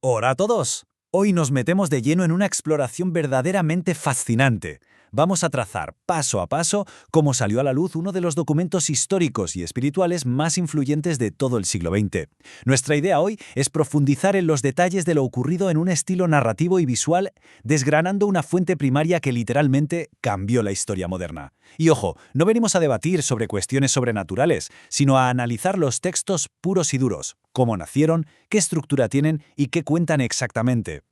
Hola a todos. Hoy nos metemos de lleno en una exploración verdaderamente fascinante. Vamos a trazar paso a paso cómo salió a la luz uno de los documentos históricos y espirituales más influyentes de todo el siglo XX. Nuestra idea hoy es profundizar en los detalles de lo ocurrido en un estilo narrativo y visual, desgranando una fuente primaria que literalmente cambió la historia moderna. Y ojo, no venimos a debatir sobre cuestiones sobrenaturales, sino a analizar los textos puros y duros, cómo nacieron, qué estructura tienen y qué cuentan exactamente.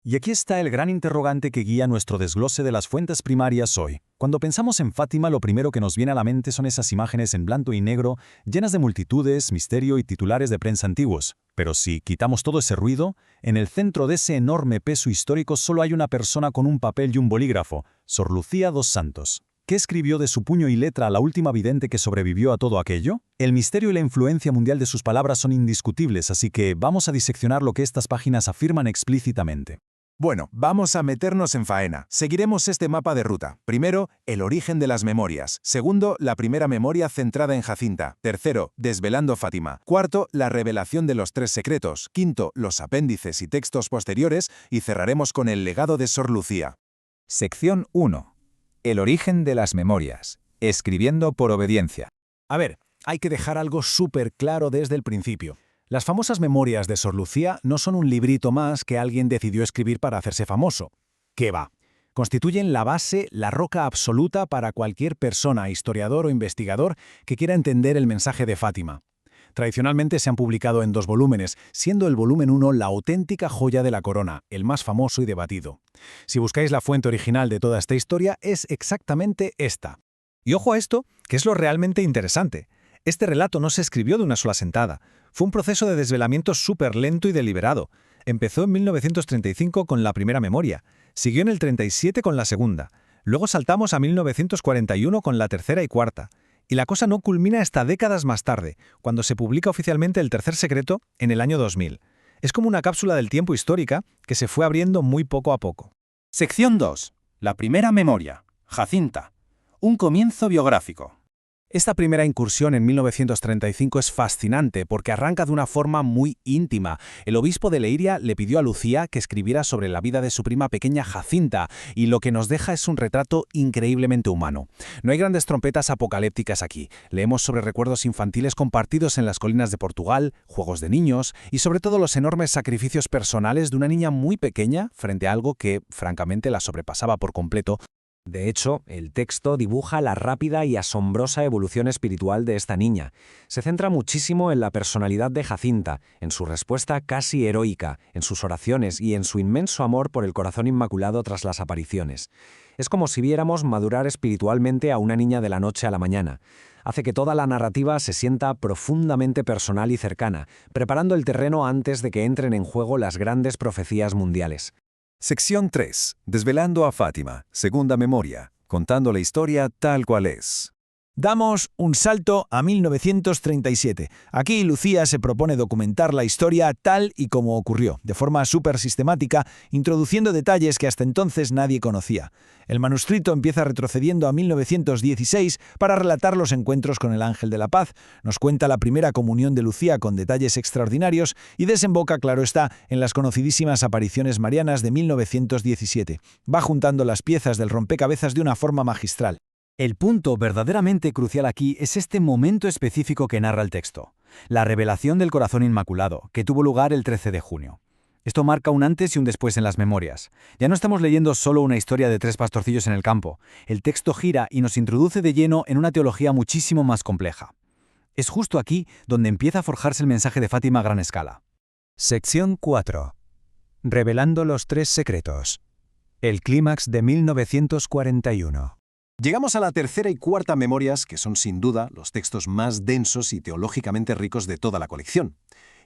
Y aquí está el gran interrogante que guía nuestro desglose de las fuentes primarias hoy. Cuando pensamos en Fátima, lo primero que nos viene a la mente son esas imágenes en blanco y negro, llenas de multitudes, misterio y titulares de prensa antiguos. Pero si quitamos todo ese ruido, en el centro de ese enorme peso histórico solo hay una persona con un papel y un bolígrafo, Sor Lucía dos Santos. ¿Qué escribió de su puño y letra la última vidente que sobrevivió a todo aquello? El misterio y la influencia mundial de sus palabras son indiscutibles, así que vamos a diseccionar lo que estas páginas afirman explícitamente. Bueno, vamos a meternos en faena. Seguiremos este mapa de ruta. Primero, el origen de las memorias. Segundo, la primera memoria centrada en Jacinta. Tercero, desvelando Fátima. Cuarto, la revelación de los tres secretos. Quinto, los apéndices y textos posteriores. Y cerraremos con el legado de Sor Lucía. Sección 1. El origen de las memorias. Escribiendo por obediencia. A ver, hay que dejar algo súper claro desde el principio. Las famosas memorias de Sor Lucía no son un librito más que alguien decidió escribir para hacerse famoso. ¿Qué va? Constituyen la base, la roca absoluta para cualquier persona, historiador o investigador que quiera entender el mensaje de Fátima. Tradicionalmente se han publicado en 2 volúmenes, siendo el volumen 1 la auténtica joya de la corona, el más famoso y debatido. Si buscáis la fuente original de toda esta historia, es exactamente esta. Y ojo a esto, que es lo realmente interesante. Este relato no se escribió de una sola sentada. Fue un proceso de desvelamiento súper lento y deliberado. Empezó en 1935 con la primera memoria, siguió en el 37 con la segunda, luego saltamos a 1941 con la tercera y cuarta, y la cosa no culmina hasta décadas más tarde, cuando se publica oficialmente el tercer secreto en el año 2000. Es como una cápsula del tiempo histórica que se fue abriendo muy poco a poco. Sección 2. La primera memoria. Jacinta. Un comienzo biográfico. Esta primera incursión en 1935 es fascinante porque arranca de una forma muy íntima. El obispo de Leiria le pidió a Lucía que escribiera sobre la vida de su prima pequeña Jacinta, y lo que nos deja es un retrato increíblemente humano. No hay grandes trompetas apocalípticas aquí. Leemos sobre recuerdos infantiles compartidos en las colinas de Portugal, juegos de niños y sobre todo los enormes sacrificios personales de una niña muy pequeña frente a algo que, francamente, la sobrepasaba por completo. De hecho, el texto dibuja la rápida y asombrosa evolución espiritual de esta niña. Se centra muchísimo en la personalidad de Jacinta, en su respuesta casi heroica, en sus oraciones y en su inmenso amor por el corazón inmaculado tras las apariciones. Es como si viéramos madurar espiritualmente a una niña de la noche a la mañana. Hace que toda la narrativa se sienta profundamente personal y cercana, preparando el terreno antes de que entren en juego las grandes profecías mundiales. Sección 3. Desvelando a Fátima. Segunda memoria. Contando la historia tal cual es. Damos un salto a 1937. Aquí Lucía se propone documentar la historia tal y como ocurrió, de forma súper sistemática, introduciendo detalles que hasta entonces nadie conocía. El manuscrito empieza retrocediendo a 1916 para relatar los encuentros con el Ángel de la Paz, nos cuenta la primera comunión de Lucía con detalles extraordinarios y desemboca, claro está, en las conocidísimas apariciones marianas de 1917. Va juntando las piezas del rompecabezas de una forma magistral. El punto verdaderamente crucial aquí es este momento específico que narra el texto, la revelación del corazón inmaculado, que tuvo lugar el 13 de junio. Esto marca un antes y un después en las memorias. Ya no estamos leyendo solo una historia de 3 pastorcillos en el campo. El texto gira y nos introduce de lleno en una teología muchísimo más compleja. Es justo aquí donde empieza a forjarse el mensaje de Fátima a gran escala. Sección 4. Revelando los tres secretos. El clímax de 1941. Llegamos a la tercera y cuarta memorias, que son sin duda los textos más densos y teológicamente ricos de toda la colección.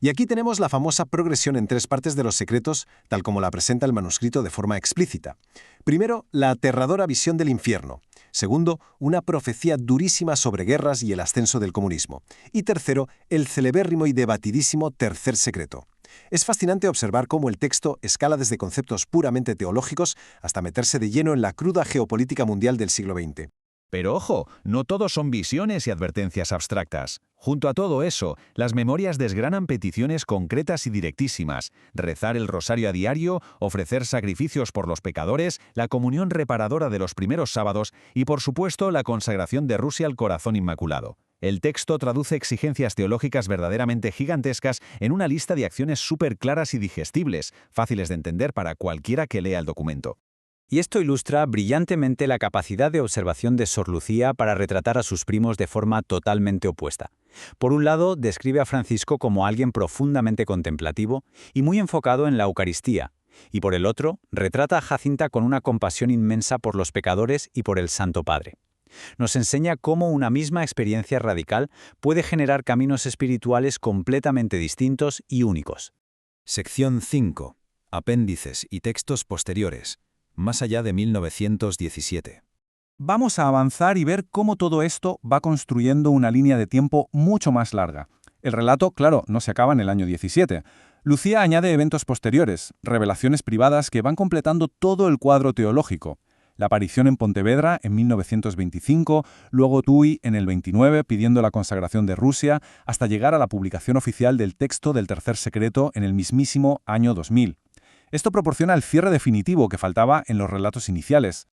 Y aquí tenemos la famosa progresión en 3 partes de los secretos, tal como la presenta el manuscrito de forma explícita. Primero, la aterradora visión del infierno. Segundo, una profecía durísima sobre guerras y el ascenso del comunismo. Y tercero, el celebérrimo y debatidísimo tercer secreto. Es fascinante observar cómo el texto escala desde conceptos puramente teológicos hasta meterse de lleno en la cruda geopolítica mundial del siglo XX. Pero ojo, no todo son visiones y advertencias abstractas. Junto a todo eso, las memorias desgranan peticiones concretas y directísimas: rezar el rosario a diario, ofrecer sacrificios por los pecadores, la comunión reparadora de los primeros sábados y, por supuesto, la consagración de Rusia al corazón inmaculado. El texto traduce exigencias teológicas verdaderamente gigantescas en una lista de acciones súper claras y digestibles, fáciles de entender para cualquiera que lea el documento. Y esto ilustra brillantemente la capacidad de observación de Sor Lucía para retratar a sus primos de forma totalmente opuesta. Por un lado, describe a Francisco como alguien profundamente contemplativo y muy enfocado en la Eucaristía, y por el otro, retrata a Jacinta con una compasión inmensa por los pecadores y por el Santo Padre. Nos enseña cómo una misma experiencia radical puede generar caminos espirituales completamente distintos y únicos. Sección 5. Apéndices y textos posteriores. Más allá de 1917. Vamos a avanzar y ver cómo todo esto va construyendo una línea de tiempo mucho más larga. El relato, claro, no se acaba en el año 17. Lucía añade eventos posteriores, revelaciones privadas que van completando todo el cuadro teológico. La aparición en Pontevedra en 1925, luego Tui en el 29 pidiendo la consagración de Rusia, hasta llegar a la publicación oficial del texto del Tercer Secreto en el mismísimo año 2000. Esto proporciona el cierre definitivo que faltaba en los relatos iniciales.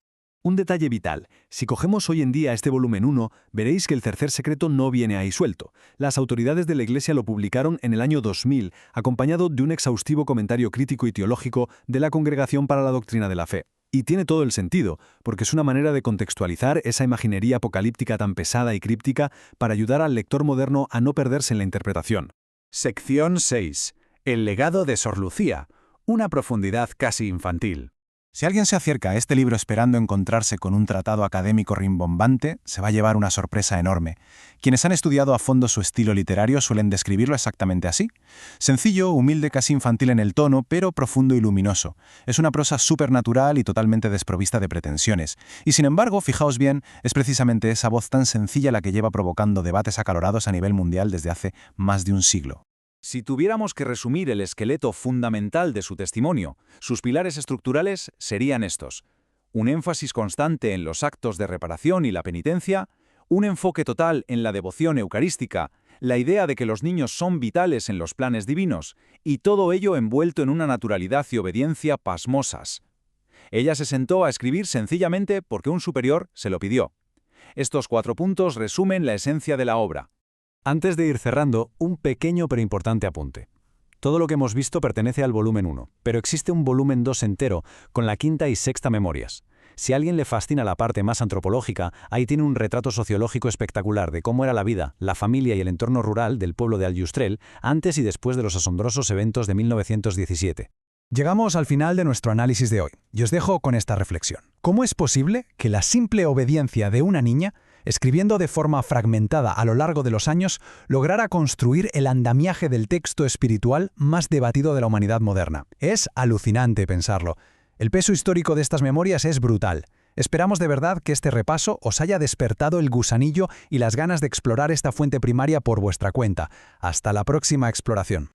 Un detalle vital: si cogemos hoy en día este volumen 1, veréis que el Tercer Secreto no viene ahí suelto. Las autoridades de la Iglesia lo publicaron en el año 2000, acompañado de un exhaustivo comentario crítico y teológico de la Congregación para la Doctrina de la Fe. Y tiene todo el sentido, porque es una manera de contextualizar esa imaginería apocalíptica tan pesada y críptica para ayudar al lector moderno a no perderse en la interpretación. Sección 6. El legado de Sor Lucía. Una profundidad casi infantil. Si alguien se acerca a este libro esperando encontrarse con un tratado académico rimbombante, se va a llevar una sorpresa enorme. Quienes han estudiado a fondo su estilo literario suelen describirlo exactamente así. Sencillo, humilde, casi infantil en el tono, pero profundo y luminoso. Es una prosa supernatural y totalmente desprovista de pretensiones. Y sin embargo, fijaos bien, es precisamente esa voz tan sencilla la que lleva provocando debates acalorados a nivel mundial desde hace más de un siglo. Si tuviéramos que resumir el esqueleto fundamental de su testimonio, sus pilares estructurales serían estos: un énfasis constante en los actos de reparación y la penitencia, un enfoque total en la devoción eucarística, la idea de que los niños son vitales en los planes divinos, y todo ello envuelto en una naturalidad y obediencia pasmosas. Ella se sentó a escribir sencillamente porque un superior se lo pidió. Estos 4 puntos resumen la esencia de la obra. Antes de ir cerrando, un pequeño pero importante apunte. Todo lo que hemos visto pertenece al volumen 1, pero existe un volumen 2 entero, con la quinta y sexta memorias. Si a alguien le fascina la parte más antropológica, ahí tiene un retrato sociológico espectacular de cómo era la vida, la familia y el entorno rural del pueblo de Aljustrel antes y después de los asombrosos eventos de 1917. Llegamos al final de nuestro análisis de hoy, y os dejo con esta reflexión. ¿Cómo es posible que la simple obediencia de una niña, escribiendo de forma fragmentada a lo largo de los años, lograra construir el andamiaje del texto espiritual más debatido de la humanidad moderna? Es alucinante pensarlo. El peso histórico de estas memorias es brutal. Esperamos de verdad que este repaso os haya despertado el gusanillo y las ganas de explorar esta fuente primaria por vuestra cuenta. Hasta la próxima exploración.